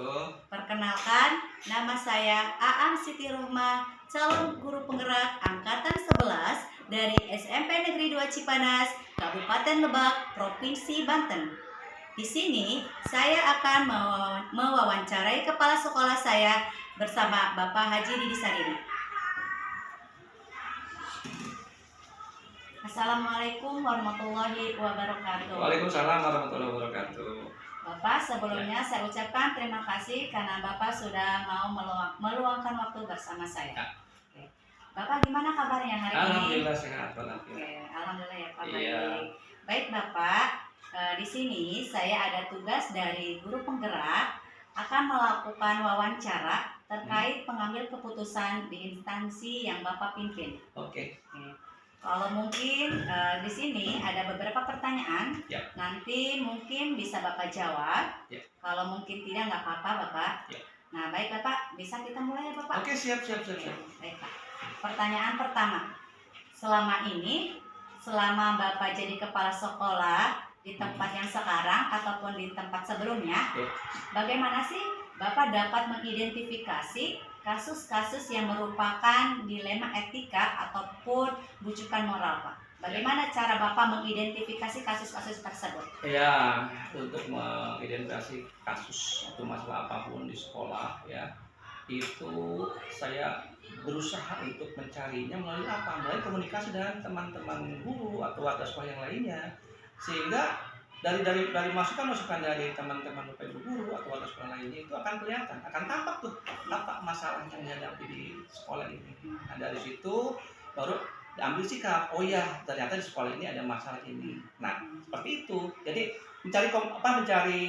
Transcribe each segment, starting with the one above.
wabarakatuh. Perkenalkan, nama saya Aam Siti Rohmah, calon guru penggerak Angkatan 11 dari SMP Negeri 2 Cipanas, Kabupaten Lebak, Provinsi Banten. Di sini saya akan mewawancarai kepala sekolah saya bersama Bapak Haji Didi Sariri. Assalamualaikum warahmatullahi wabarakatuh. Waalaikumsalam warahmatullahi wabarakatuh. Bapak, sebelumnya saya ucapkan terima kasih karena Bapak sudah mau meluangkan waktu bersama saya. Oke. Bapak, gimana kabarnya hari ini? Alhamdulillah sehat, alhamdulillah. Oke, alhamdulillah ya Pak. Iya. Baik Bapak, di sini saya ada tugas dari guru penggerak akan melakukan wawancara terkait pengambil keputusan di instansi yang Bapak pimpin. Oke. Kalau mungkin di sini ada beberapa pertanyaan, Ya. nanti mungkin bisa Bapak jawab. Ya. Kalau mungkin tidak, nggak apa-apa Bapak. Ya. Nah baik Bapak, bisa kita mulai ya Bapak? Oke, siap. Baik Pak. Pertanyaan pertama, selama Bapak jadi kepala sekolah di tempat yang sekarang ataupun di tempat sebelumnya, Ya. bagaimana sih Bapak dapat mengidentifikasi kasus-kasus yang merupakan dilema etika ataupun bujukan moral, Pak? Bagaimana cara Bapak mengidentifikasi kasus-kasus tersebut? Ya, untuk mengidentifikasi kasus atau masalah apapun di sekolah ya, itu saya berusaha untuk mencarinya melalui apa? Melalui komunikasi dengan teman-teman guru atau warga sekolah yang lainnya, sehingga dari masukan dari teman-teman guru atau warga sekolah lainnya itu akan kelihatan, akan tampak tuh apa masalah yang dihadapi di sekolah ini. Nah, dari situ baru diambil sikap. Oh ya, ternyata di sekolah ini ada masalah ini. Nah, seperti itu. Jadi mencari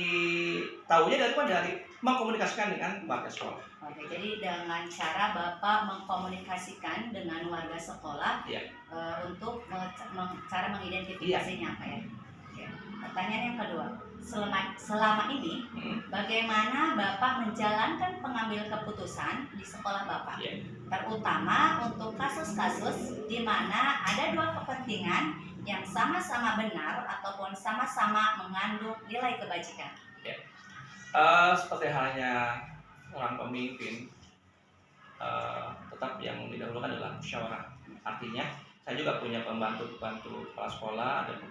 tahunya dari mengkomunikasikan dengan warga sekolah. Oke, jadi dengan cara Bapak mengkomunikasikan dengan warga sekolah, Ya. untuk cara mengidentifikasinya, Pak ya. Oke. Pertanyaan yang kedua, selama ini bagaimana Bapak menjalankan pengambil keputusan di sekolah Bapak? Ya. Terutama untuk kasus-kasus di mana ada dua kepentingan yang sama-sama benar ataupun sama-sama mengandung nilai kebajikan. Ya. Seperti halnya orang pemimpin, tetap yang didahulukan adalah musyawarah. Artinya saya juga punya pembantu kepala sekolah dan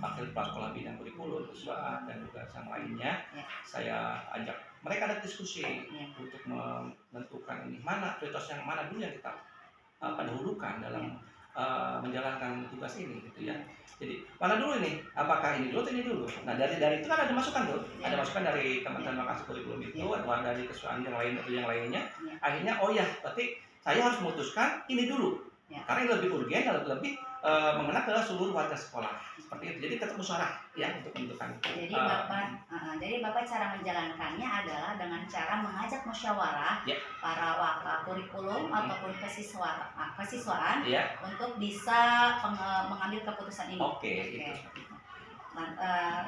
wakil kepala sekolah bidang kurikulum, kesiswaan dan juga yang lainnya. Ya. Saya ajak mereka ada diskusi untuk menentukan ini mana prioritas yang mana dulu yang kita dahulukan dalam menjalankan tugas ini gitu ya. Jadi mana dulu ini? Apakah ini dulu atau ini dulu? Nah dari itu kan ada masukan tuh, ada masukan dari teman-teman makasih kurikulum itu atau dari kesiswaan yang lain atau yang lainnya. Akhirnya oh ya, berarti saya harus memutuskan ini dulu. Karena ini lebih urgen, lebih mengena ke seluruh warga sekolah seperti itu. Jadi tetap musyawarah ya untuk menentukan. Jadi Bapak cara menjalankannya adalah dengan cara mengajak musyawarah para wakil kurikulum ataupun kesiswaan untuk bisa mengambil keputusan ini. Oke.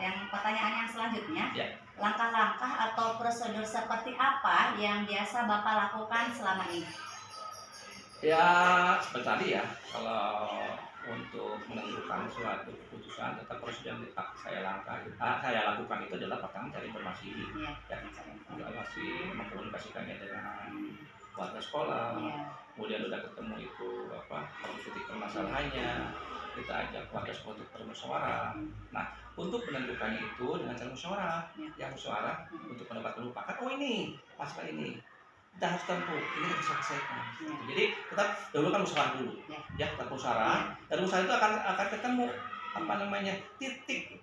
Yang pertanyaan yang selanjutnya, langkah-langkah atau prosedur seperti apa yang biasa Bapak lakukan selama ini? Ya seperti tadi ya, kalau untuk menentukan suatu keputusan tetap prosedur yang saya lakukan itu adalah pertama cari informasi, mengkomunikasikannya dengan warga sekolah, kemudian udah ketemu itu titik permasalahannya, kita ajak warga sekolah untuk bermusyawarah. Nah untuk menentukannya itu dengan cara musyawarah, untuk mendapat melupakan oh ini masalah ini. Kita harus tempuh, ini kita bisa selesaikan. Jadi tetap dahulu kan musyawarah dulu, tetap musyawarah. Dan musyawarah itu akan ketemu titik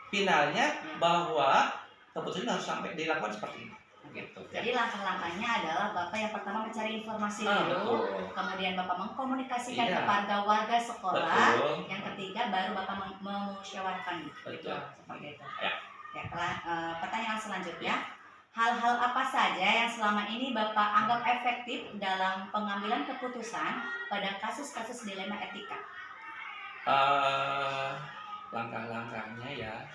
finalnya bahwa keputusan harus sampai dilakukan seperti ini. Gitu. Jadi langkah-langkahnya adalah Bapak yang pertama mencari informasi dulu, kemudian Bapak mengkomunikasikan kepada warga sekolah, yang ketiga baru Bapak memusyawarahkan. Seperti itu. Pertanyaan selanjutnya. Hal-hal apa saja yang selama ini Bapak anggap efektif dalam pengambilan keputusan pada kasus-kasus dilema etika? Langkah-langkahnya ya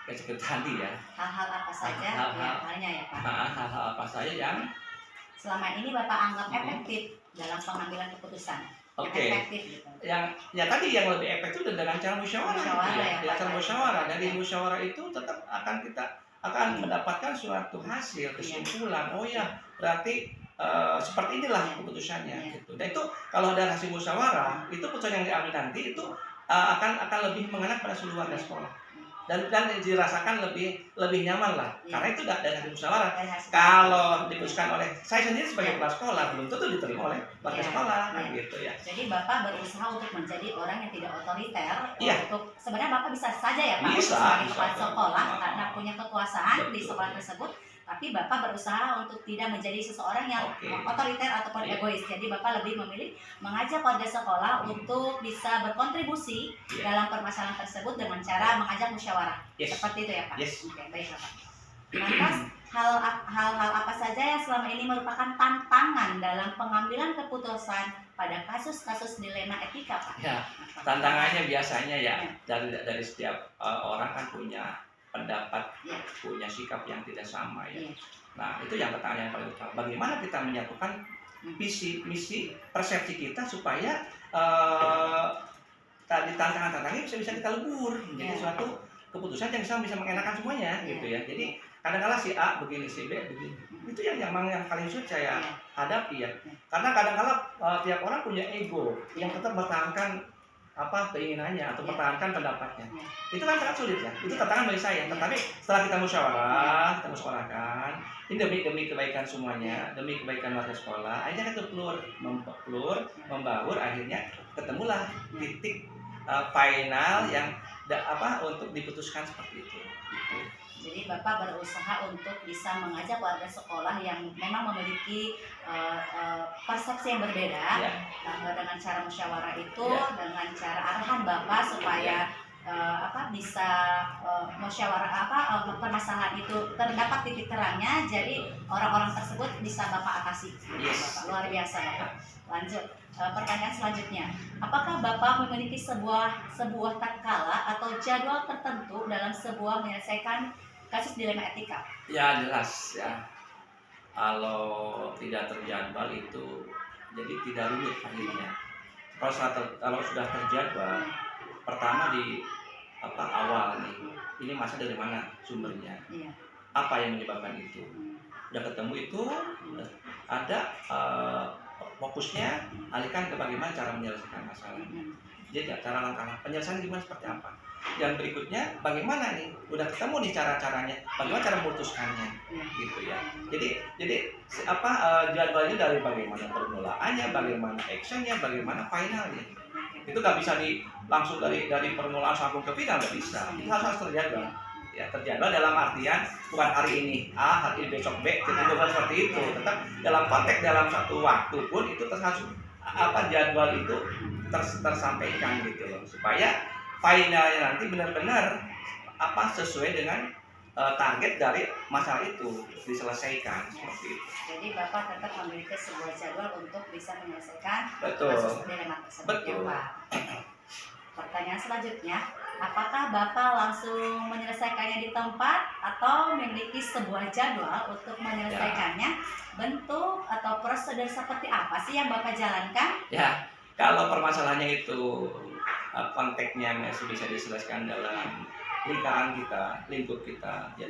seperti tadi ya. Hal-hal apa saja diantaranya ya Pak? Hal-hal apa saja yang selama ini Bapak anggap efektif dalam pengambilan keputusan? Oke. Efektif gitu. Yang tadi yang lebih efektif dengan cara musyawarah. Cara musyawarah. Dari musyawarah itu tetap akan kita akan mendapatkan suatu hasil kesimpulan. Oh ya, berarti seperti inilah keputusannya gitu. Dan itu kalau ada hasil musyawarah, itu keputusan yang diambil nanti itu akan lebih mengena pada seluruh warga sekolah. Dan dirasakan lebih nyaman lah, karena itu dari hasil musyawarah. Kalau diputuskan oleh saya sendiri sebagai kepala sekolah, belum tentu diterima oleh warga sekolah, gitu ya. Jadi Bapak berusaha untuk menjadi orang yang tidak otoriter. Untuk sebenarnya Bapak bisa saja ya Pak, sebagai kepala sekolah karena punya kekuasaan di sekolah tersebut. Tapi Bapak berusaha untuk tidak menjadi seseorang yang otoriter ataupun egois. Jadi Bapak lebih memilih mengajak warga sekolah untuk bisa berkontribusi dalam permasalahan tersebut dengan cara mengajak musyawarah. Seperti itu ya Pak? Oke, baik Pak. Lantas hal-hal apa saja yang selama ini merupakan tantangan dalam pengambilan keputusan pada kasus-kasus dilema etika Pak? Ya, tantangannya biasanya ya dari setiap orang kan punya pendapat, punya sikap yang tidak sama ya. Nah, itu yang pertanyaan yang paling utama. Bagaimana kita menyatukan visi, misi, persepsi kita supaya tadi tantangan-tantangan bisa kita lebur menjadi suatu keputusan yang bisa mengenakan semuanya gitu ya. Jadi kadang-kadang si A begini, si B begini. Itu yang paling sulit saya hadapi ya. Karena kadang-kadang tiap orang punya ego yang tetap mempertahankan keinginannya atau mempertahankan pendapatnya. Itu kan sangat sulit ya. Itu tantangan bagi saya. Tetapi setelah kita musyawarahkan, ini demi kebaikan semuanya, demi kebaikan warga sekolah, akhirnya kita membaur, akhirnya ketemulah titik final yang untuk diputuskan seperti itu. Jadi Bapak berusaha untuk bisa mengajak warga sekolah yang memang memiliki persepsi yang berbeda dengan cara musyawarah itu, dengan cara arahan Bapak supaya bisa musyawarah permasalahan itu terdapat titik terangnya. Jadi orang-orang tersebut bisa Bapak atasi. Bapak luar biasa Bapak. Lanjut. Pertanyaan selanjutnya, apakah Bapak memiliki sebuah tatkala atau jadwal tertentu dalam sebuah menyelesaikan kasus dilema etika? Ya jelas ya. Kalau tidak terjadwal itu jadi tidak rumit akhirnya. Kalau sudah terjadwal, pertama di awal nih, ini masa dari mana sumbernya? Apa yang menyebabkan itu? Udah ketemu itu, ada fokusnya, alihkan ke bagaimana cara menyelesaikan masalah. Jadi cara langkah penyelesaian gimana, seperti apa. Dan berikutnya bagaimana nih, udah ketemu nih cara-caranya, bagaimana cara memutuskannya, gitu ya. Jadi jadwalnya dari bagaimana permulaannya, bagaimana actionnya, bagaimana finalnya. Itu nggak bisa langsung dari permulaan sampai ke final, nggak bisa. Itu harus terjadwal. Ya, terjadwal dalam artian bukan hari ini A, hari ini besok B, bukan seperti itu. Tetap dalam konteks dalam satu waktu pun itu harus jadwal itu tersampaikan gitu loh, supaya finalnya nanti benar-benar sesuai dengan target dari masalah itu diselesaikan seperti itu. Jadi Bapak tetap memiliki sebuah jadwal untuk bisa menyelesaikan kasus dilema tersebut. Pertanyaan selanjutnya, apakah Bapak langsung menyelesaikannya di tempat atau memiliki sebuah jadwal untuk menyelesaikannya? Bentuk atau prosedur seperti apa sih yang Bapak jalankan? Ya, kalau permasalahannya itu konteksnya masih bisa diselesaikan dalam lingkaran kita, lingkup kita, ya,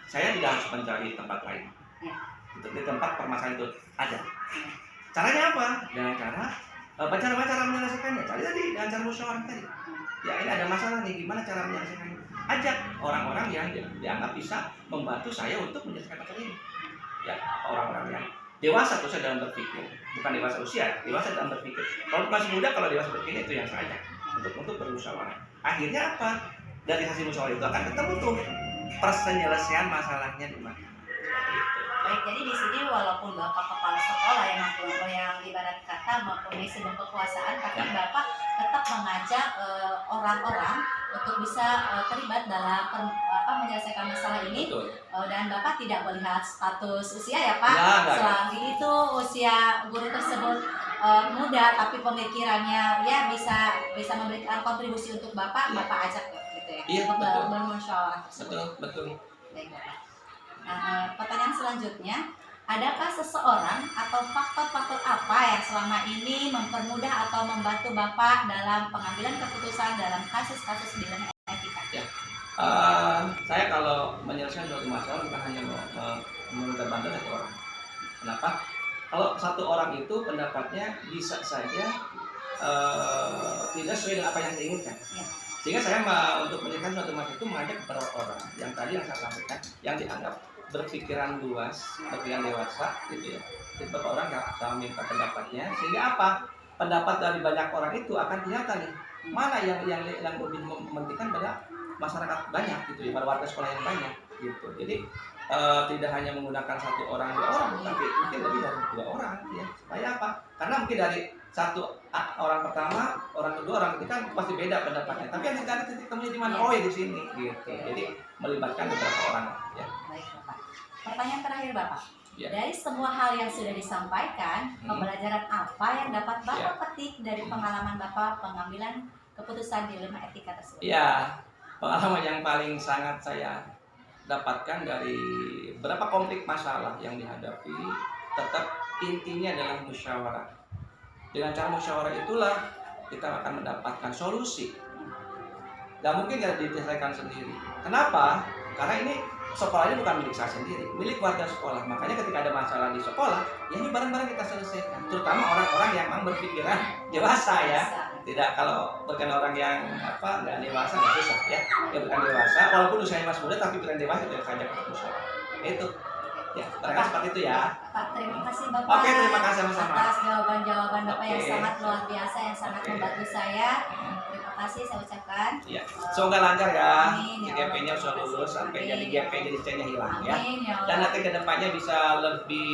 saya tidak harus mencari tempat lain. Di tempat permasalahan itu ada. Caranya apa? Dengan cara menyelesaikannya. Cari tadi dengan cara musyawarah tadi. Ya, ini ada masalah nih, gimana cara menyelesaikannya? Ajak orang-orang yang dianggap bisa membantu saya untuk menyelesaikan masalah ini. Ya, orang-orang yang dewasa saya dalam berpikir, bukan dewasa usia, dewasa dalam berpikir. Kalau masih muda, kalau dewasa berpikir itu yang saya ajak untuk bermusyawarah. Akhirnya apa? Dari hasil musyawarah itu akan ketemu tuh penyelesaian masalahnya di mana. Baik, jadi di sini walaupun Bapak kepala sekolah yang ibarat kata mempunyai sebuah kekuasaan, tapi Bapak tetap mengajak orang-orang untuk bisa terlibat dalam menyelesaikan masalah ini. Dan Bapak tidak melihat status usia ya Pak. Selagi itu usia guru tersebut muda, tapi pemikirannya ya bisa memberikan kontribusi untuk Bapak ajak gitu ya. Untuk bermusyawarah tersebut. Betul. Baik Bapak. Pertanyaan selanjutnya, adakah seseorang atau faktor-faktor apa yang selama ini mempermudah atau membantu Bapak dalam pengambilan keputusan dalam kasus-kasus dilema etika? Ya, Saya kalau menyelesaikan suatu masalah bukan hanya meminta bantuan satu orang. Kenapa? Kalau satu orang itu pendapatnya bisa saja tidak sesuai dengan apa yang diinginkan. Ya. Sehingga saya untuk menyelesaikan suatu masalah itu mengajak beberapa orang yang tadi yang saya sampaikan, yang dianggap berpikiran luas, berpikiran dewasa, gitu ya. Beberapa orang yang saya minta pendapatnya, sehingga apa? Pendapat dari banyak orang itu akan kelihatan nih mana yang lebih mementingkan pada masyarakat banyak gitu ya, pada warga sekolah yang banyak gitu. Jadi tidak hanya menggunakan satu orang dua orang, tapi mungkin lebih dari dua orang ya. Supaya apa? Karena mungkin dari satu orang pertama, orang kedua, orang ketiga pasti beda pendapatnya. Tapi yang kita titik temunya di mana? Oh ya di sini gitu. Jadi melibatkan beberapa orang ya. Baik Bapak. Pertanyaan terakhir Bapak. Ya. Dari semua hal yang sudah disampaikan, pembelajaran apa yang dapat Bapak petik dari pengalaman Bapak pengambilan keputusan dilema etika tersebut? Ya, pengalaman yang paling sangat saya dapatkan dari berapa konflik masalah yang dihadapi, tetap intinya adalah musyawarah. Dengan cara musyawarah itulah kita akan mendapatkan solusi. Gak mungkin tidak diselesaikan sendiri. Kenapa? Karena ini sekolah ini bukan milik saya sendiri, milik warga sekolah. Makanya ketika ada masalah di sekolah, ya ini bareng-bareng kita selesaikan. Terutama orang-orang yang memang berpikiran dewasa ya. Tidak kalau bukan orang yang nggak dewasa nggak susah ya. Ya bukan dewasa, walaupun usianya masih muda tapi pikiran dewasa tidak saja untuk musyawarah. Itu. Ya, barangkali seperti itu ya. Pak, terima kasih Bapak. Oke, terima kasih sama-sama. Atas jawaban-jawaban Bapak yang sangat luar biasa, yang sangat membantu saya. Terima kasih saya ucapkan. Ya, semoga lancar ya. Amin, ya GP-nya bisa lulus sampai jadi GP jadi C-nya hilang ya. Amin, ya Allah. Dan nanti kedepannya bisa lebih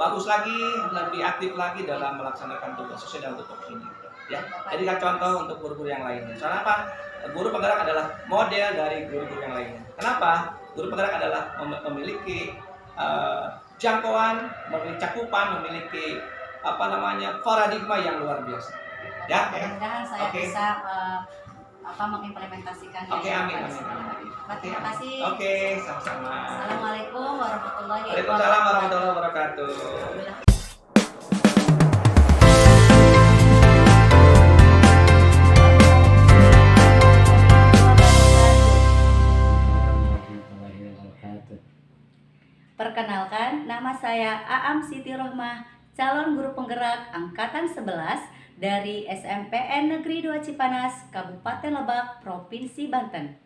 bagus lagi, lebih aktif lagi dalam melaksanakan tugas sesuai dengan tupoksinya. Ya, jadi kan contoh untuk guru-guru yang lainnya. Soalnya apa? Guru penggerak adalah model dari guru-guru yang lainnya. Kenapa? Guru penggerak adalah memiliki jangkauan, memiliki cakupan, memiliki paradigma yang luar biasa. Ya, mudah-mudahan saya bisa mengimplementasikan. Oke, amin. Terima kasih. Oke, sama-sama. Assalamualaikum warahmatullahi wabarakatuh. Waalaikumsalam warahmatullahi wabarakatuh. Perkenalkan, nama saya Aam Siti Rohmah, calon guru penggerak Angkatan 11 dari SMPN Negeri 2 Cipanas, Kabupaten Lebak, Provinsi Banten.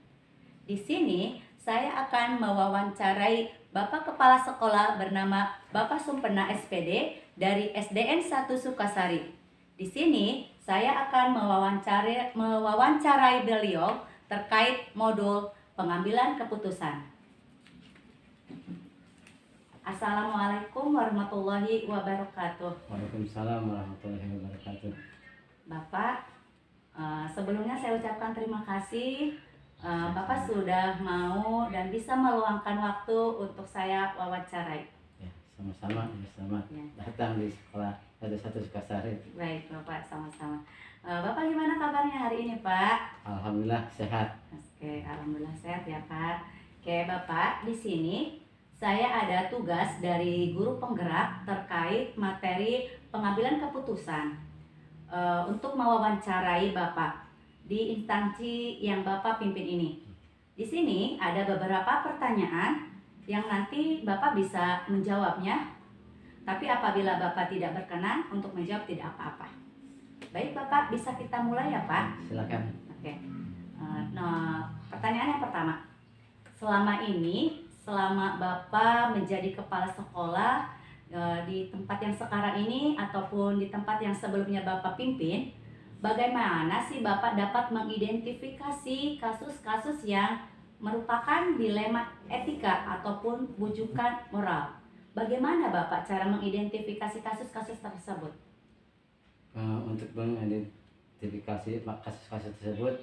Di sini, saya akan mewawancarai Bapak Kepala Sekolah bernama Bapak Sumpena SPD dari SDN 1 Sukasari. Di sini, saya akan mewawancarai beliau terkait modul pengambilan keputusan. Assalamualaikum warahmatullahi wabarakatuh. Waalaikumsalam warahmatullahi wabarakatuh. Bapak, sebelumnya saya ucapkan terima kasih. Bapak sudah mau dan bisa meluangkan waktu untuk saya wawancarai. Ya, sama-sama. Selamat datang di sekolah ada 1 Sukasari. Baik, Bapak, sama-sama. Bapak gimana kabarnya hari ini, Pak? Alhamdulillah sehat. Oke, alhamdulillah sehat ya, Pak. Oke, Bapak, di sini saya ada tugas dari guru penggerak terkait materi pengambilan keputusan untuk mewawancarai Bapak di instansi yang Bapak pimpin ini. Di sini ada beberapa pertanyaan yang nanti Bapak bisa menjawabnya, tapi apabila Bapak tidak berkenan untuk menjawab tidak apa-apa. Baik Bapak, bisa kita mulai ya Pak? Silakan. Oke. Nah, pertanyaan yang pertama. Selama Bapak menjadi kepala sekolah di tempat yang sekarang ini ataupun di tempat yang sebelumnya Bapak pimpin, bagaimana sih Bapak dapat mengidentifikasi kasus-kasus yang merupakan dilema etika ataupun bujukan moral? Bagaimana Bapak cara mengidentifikasi kasus-kasus tersebut? Untuk mengidentifikasi kasus-kasus tersebut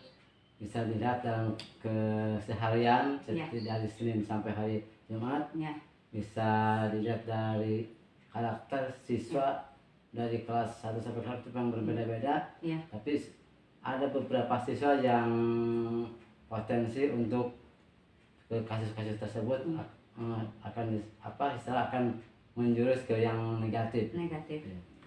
bisa dilihat dalam keseharian dari Senin sampai hari Jumat. Bisa dilihat dari karakter siswa dari kelas 1 sampai kelas 4 yang berbeda-beda. Tapi ada beberapa siswa yang potensi untuk ke kasus-kasus tersebut akan menjurus ke yang negatif.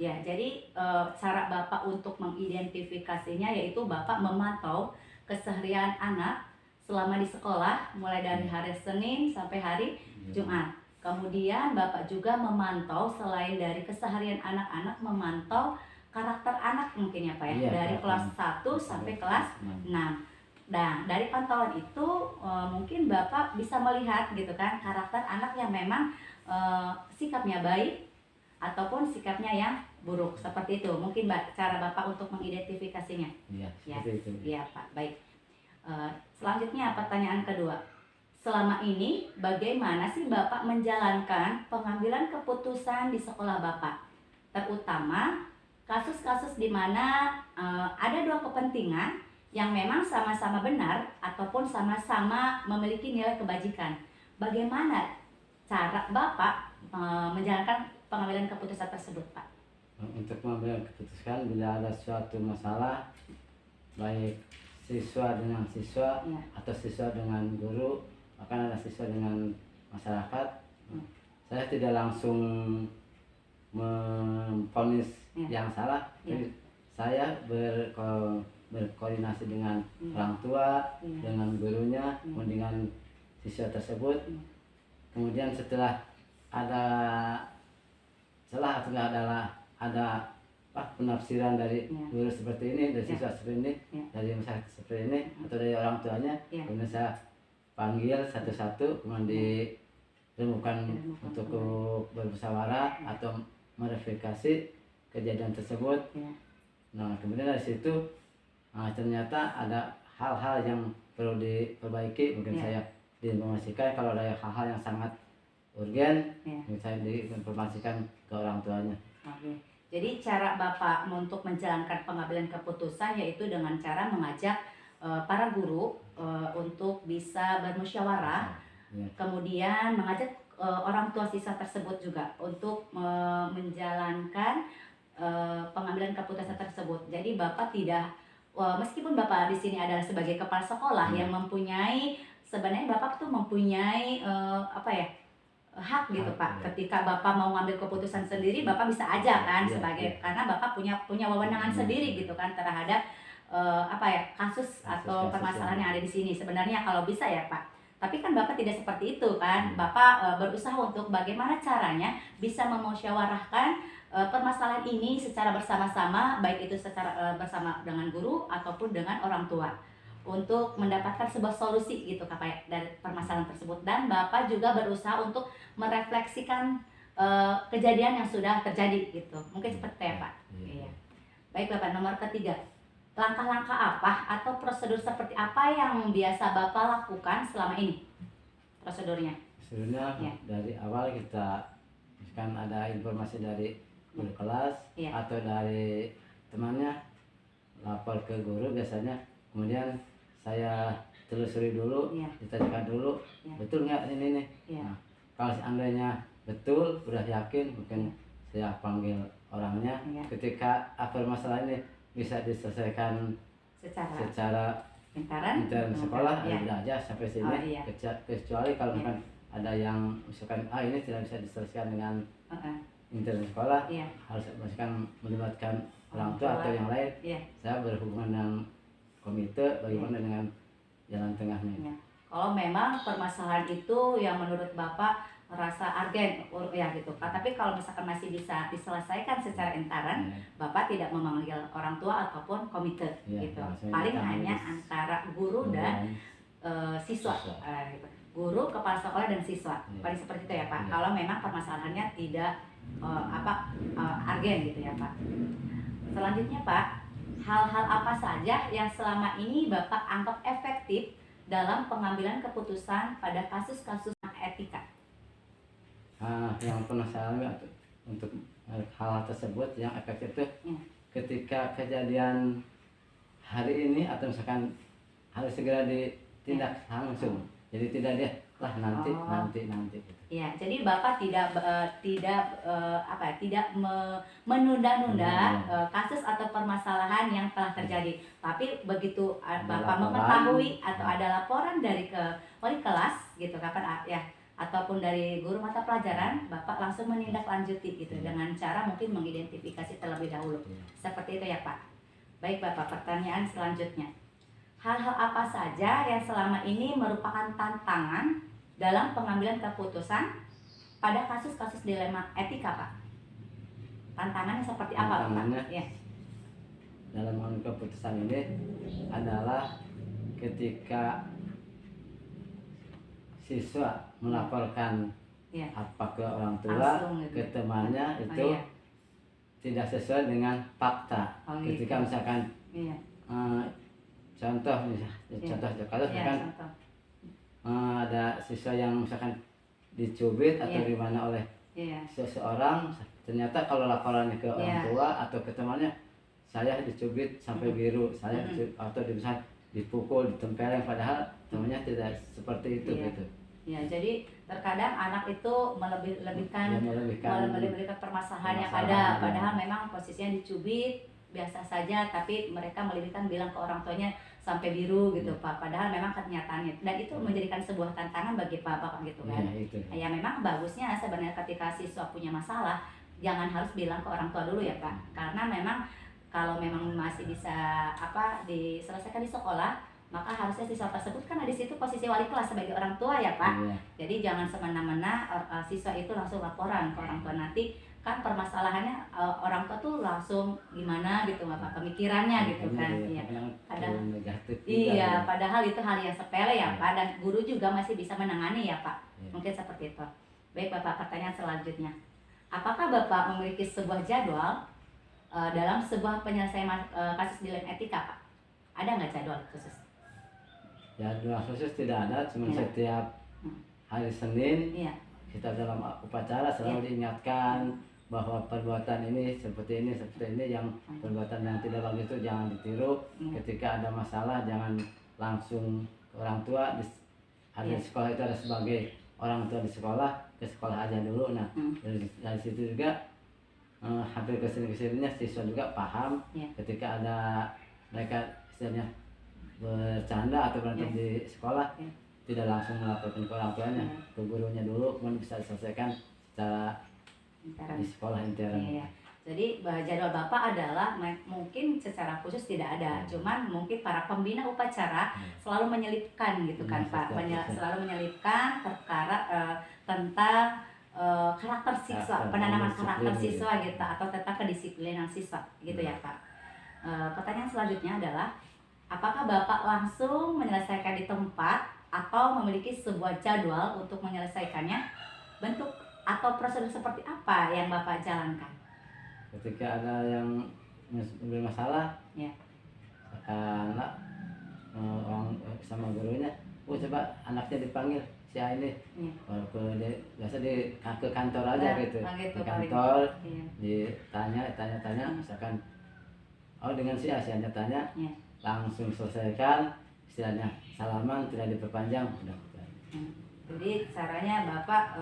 Ya, jadi cara Bapak untuk mengidentifikasinya yaitu Bapak memantau keseharian anak selama di sekolah, mulai dari hari Senin sampai hari Jumat. Kemudian Bapak juga memantau, selain dari keseharian anak-anak, memantau karakter anak mungkin ya Pak ya, Iya, dari kelas 1 sampai kelas 6. Nah, dari pantauan itu mungkin Bapak bisa melihat gitu kan, karakter anak yang memang sikapnya baik ataupun sikapnya yang buruk, seperti itu. Mungkin cara Bapak untuk mengidentifikasinya. Iya, Ya, seperti itu. iya Pak, baik. Selanjutnya pertanyaan kedua. Selama ini bagaimana sih Bapak menjalankan pengambilan keputusan di sekolah Bapak? Terutama kasus-kasus di mana ada dua kepentingan yang memang sama-sama benar ataupun sama-sama memiliki nilai kebajikan. Bagaimana cara Bapak menjalankan pengambilan keputusan tersebut, Pak? Untuk mengambil keputusan bila ada suatu masalah, baik siswa dengan siswa Ya. atau siswa dengan guru, bahkan ada siswa dengan masyarakat, saya tidak langsung memvonis yang salah, tapi saya berkoordinasi dengan orang tua, dengan gurunya, dengan siswa tersebut. Kemudian setelah ada salah atau ada penafsiran dari guru seperti ini, dari siswa seperti ini, dari masyarakat seperti ini, atau dari orang tuanya, kemudian saya panggil satu-satu, kemudian diremukan untuk bermusyawarah atau mereverifikasi kejadian tersebut. Nah, kemudian dari situ ternyata ada hal-hal yang perlu diperbaiki. Mungkin saya diinformasikan kalau ada hal-hal yang sangat urgen, saya diinformasikan ke orang tuanya. Oke. Jadi cara Bapak untuk menjalankan pengambilan keputusan yaitu dengan cara mengajak para guru untuk bisa bermusyawarah, kemudian mengajak orang tua siswa tersebut juga untuk menjalankan pengambilan keputusan tersebut. Jadi Bapak tidak, meskipun Bapak di sini adalah sebagai kepala sekolah yang mempunyai, sebenarnya Bapak tuh mempunyai hak gitu Pak. Ketika Bapak mau ngambil keputusan sendiri, Bapak bisa aja kan sebagai karena Bapak punya wewenangan sendiri gitu kan terhadap kasus atau permasalahan yang ada di sini. Sebenarnya kalau bisa ya Pak. Tapi kan Bapak tidak seperti itu kan. Bapak berusaha untuk bagaimana caranya bisa memusyawarahkan permasalahan ini secara bersama-sama, baik itu secara bersama dengan guru ataupun dengan orang tua, untuk mendapatkan sebuah solusi gitu Pak dari permasalahan tersebut. Dan Bapak juga berusaha untuk merefleksikan kejadian yang sudah terjadi gitu. Mungkin seperti itu ya Pak. Iya. Baik Bapak, nomor ketiga. Langkah-langkah apa atau prosedur seperti apa yang biasa Bapak lakukan selama ini? Prosedurnya? Prosedurnya dari awal kita misalkan ada informasi dari guru kelas atau dari temannya, lapor ke guru biasanya. Kemudian saya telusuri dulu, ditanyakan dulu, betul nggak ini nih. Nah, kalau seandainya betul, udah yakin, mungkin saya panggil orangnya. Ketika masalah ini bisa diselesaikan secara intern sekolah, udah aja sampai sini. Kecuali kalau misalkan ada yang misalkan ini tidak bisa diselesaikan dengan intern sekolah, harus misalkan melibatkan orang tua atau yang lain. Saya berhubungan dengan komite, bagaimana dengan jalan tengahnya. Kalau memang permasalahan itu yang menurut Bapak merasa urgen ya gitu Pak. Tapi kalau misalkan masih bisa diselesaikan secara intern, Bapak tidak memanggil orang tua ataupun komite gitu. Paling hanya antara guru dan siswa gitu. Guru, kepala sekolah dan siswa. Paling seperti itu ya Pak. Kalau memang permasalahannya tidak urgen gitu ya Pak. Selanjutnya Pak, hal-hal apa saja yang selama ini Bapak anggap efektif dalam pengambilan keputusan pada kasus-kasus etika? Yang pernah saya alami untuk hal tersebut yang efektif itu ketika kejadian hari ini atau misalkan harus segera ditindak langsung. Jadi tidak dia nanti gitu. Ya, jadi Bapak tidak menunda-nunda kasus atau permasalahan yang telah terjadi. Tapi begitu Bapak mengetahui atau ada laporan dari ke wali kelas gitu ataupun dari guru mata pelajaran, Bapak langsung menindaklanjuti gitu dengan cara mungkin mengidentifikasi terlebih dahulu. Seperti itu ya Pak. Baik Bapak, pertanyaan selanjutnya. hal-hal apa saja yang selama ini merupakan tantangan dalam pengambilan keputusan pada kasus-kasus dilema etika, Pak? Tantangannya seperti apa, Pak? Ya. Dalam mengambil keputusan ini adalah ketika siswa melaporkan apa ke orang tua, ke temannya itu tidak sesuai dengan fakta. Ketika misalkan contoh kalau misalkan ada siswa yang misalkan dicubit atau gimana oleh seseorang, ternyata kalau laporannya ke orang tua atau ke temannya, saya dicubit sampai biru, saya atau misalkan dipukul, ditempeleng, padahal temannya tidak seperti itu gitu. Ya, jadi terkadang anak itu melebihkan permasalahan yang ada, padahal memang posisinya dicubit biasa saja, tapi mereka melebihkan bilang ke orang tuanya sampai biru gitu, Pak. Padahal memang kenyataannya, dan itu menjadikan sebuah tantangan bagi Bapak gitu kan. Ya memang bagusnya sebenarnya ketika siswa punya masalah, jangan harus bilang ke orang tua dulu ya, Pak. Karena memang kalau memang masih bisa diselesaikan di sekolah, maka harusnya siswa tersebut kan di situ posisi wali kelas sebagai orang tua ya, Pak. Jadi jangan semena-mena siswa itu langsung laporan ke orang tua, nanti kan permasalahannya orang tua tuh langsung gimana gitu, Bapak, pemikirannya gitu kan. Padahal itu hal yang sepele ya, Pak, dan guru juga masih bisa menangani ya, Pak. Mungkin seperti itu. Baik, Bapak, pertanyaan selanjutnya. Apakah Bapak memiliki sebuah jadwal dalam sebuah penyelesaian kasus dilema etika, Pak? Ada nggak jadwal khusus? Jadwal khusus tidak ada, cuma setiap hari Senin kita dalam upacara selalu diingatkan bahwa perbuatan ini seperti ini yang perbuatan yang tidak bagus itu jangan ditiru. Ketika ada masalah jangan langsung ke orang tua. Di sekolah itu ada sebagai orang tua di sekolah, ke sekolah aja dulu. Nah dari situ juga hampir kesini-kesininya siswa juga paham ketika ada mereka istilahnya bercanda atau berantem di sekolah, tidak langsung melaporkan ke orang tuanya, ke gurunya dulu, kemudian bisa diselesaikan secara di sekolah intern. Jadi jadwal Bapak adalah mungkin secara khusus tidak ada, cuman mungkin para pembina upacara selalu menyelipkan gitu kan, Pak, selalu menyelipkan perkara tentang karakter siswa, penanaman karakter siswa gitu, atau tentang kedisiplinan siswa gitu ya, Pak. Pertanyaan selanjutnya adalah, apakah Bapak langsung menyelesaikan di tempat atau memiliki sebuah jadwal untuk menyelesaikannya? Bentuk atau prosedur seperti apa yang Bapak jalankan? Ketika ada yang bermasalah, anak orang sama gurunya, coba anaknya dipanggil si A ini, biasa ke kantor aja gitu, di kantor ditanya, misalkan dengan si A, si A tanya, langsung selesaikan, istilahnya salaman, tidak diperpanjang, udah. Jadi caranya Bapak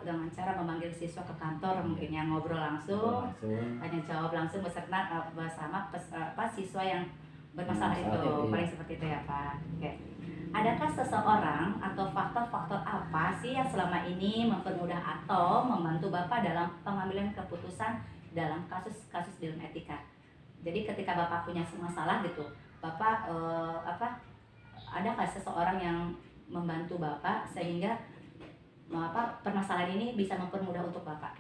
dengan cara memanggil siswa ke kantor, mungkin yang ngobrol langsung, tanya jawab langsung bersama siswa yang bermasalah itu, paling seperti itu ya, Pak. Oke. Adakah seseorang atau faktor-faktor apa sih yang selama ini mempermudah atau membantu Bapak dalam pengambilan keputusan dalam kasus-kasus dilema etika? Jadi ketika Bapak punya masalah gitu, Bapak adakah seseorang yang membantu Bapak sehingga permasalahan ini bisa mempermudah untuk Bapak?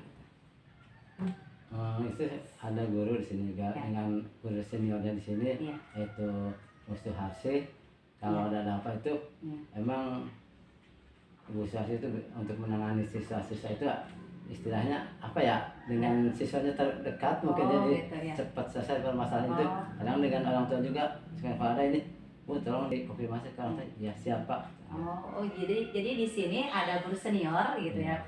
Itu ada guru di sini juga, dengan guru seniornya di sini, yaitu Mustu Harsi. Kalau ada apa itu, emang Ibu Suharsi itu untuk menangani siswa-siswa itu istilahnya dengan siswanya terdekat, mungkin jadi cepat selesai permasalahan itu. Kadang dengan orang tua juga, kalau ada ini, Bu tolong dikonfirmasi ke orang tua, ya siapa. Jadi di sini ada guru senior gitu ya,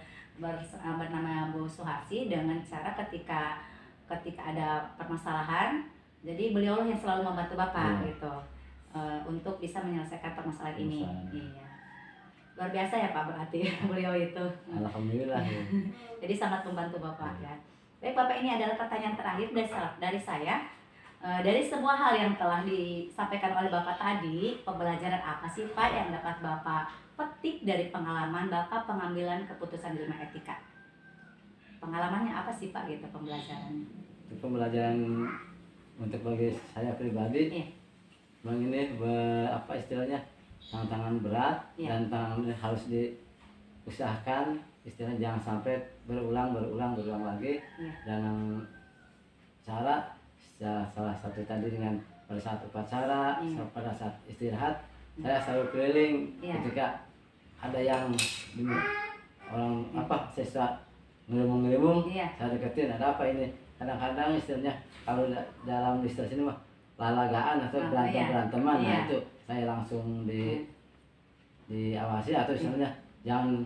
bernama Bu Suharsi, dengan cara ketika ada permasalahan, jadi beliau yang selalu membantu Bapak gitu, untuk bisa menyelesaikan permasalahan ini. Iya. Luar biasa ya, Pak, berarti beliau itu. Alhamdulillah. Jadi sangat membantu Bapak ya. Baik, Bapak, ini adalah pertanyaan terakhir dari saya. Dari sebuah hal yang telah disampaikan oleh Bapak tadi, pembelajaran apa sih, Pak, yang dapat Bapak petik dari pengalaman Bapak pengambilan keputusan dilema etika? Pengalamannya apa sih, Pak, gitu, pembelajarannya? Pembelajaran untuk bagi saya pribadi, apa istilahnya, tantangan berat dan tantangan harus diusahakan, istilahnya jangan sampai berulang lagi dengan cara salah satu tadi dengan pada saat upacara, pada saat istirahat saya selalu keliling ketika ada yang orang siswa ngelumung saya deketin, ada apa ini, kadang-kadang istilahnya kalau dalam istilah sini mah lalagaan atau beranteman, nah itu saya langsung diawasi atau istilahnya jangan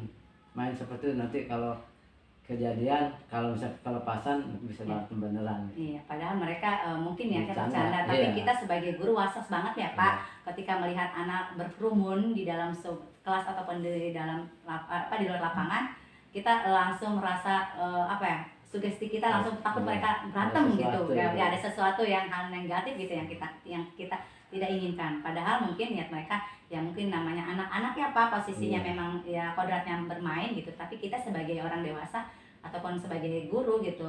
main seperti itu, nanti kalau kejadian kalau misalnya kelepasan bisa berantem beneran. Iya, padahal mereka mungkin ya bercanda, tapi kita sebagai guru wasas banget ya Pak, ketika melihat anak berkerumun di dalam kelas ataupun di dalam di luar lapangan, kita langsung merasa sugesti kita langsung takut mereka berantem gitu. Ya ada sesuatu yang hal negatif gitu yang kita tidak inginkan. Padahal mungkin niat mereka ya mungkin namanya anak-anak ya Pak, posisinya memang ya kodratnya bermain gitu. Tapi kita sebagai orang dewasa ataupun sebagai guru gitu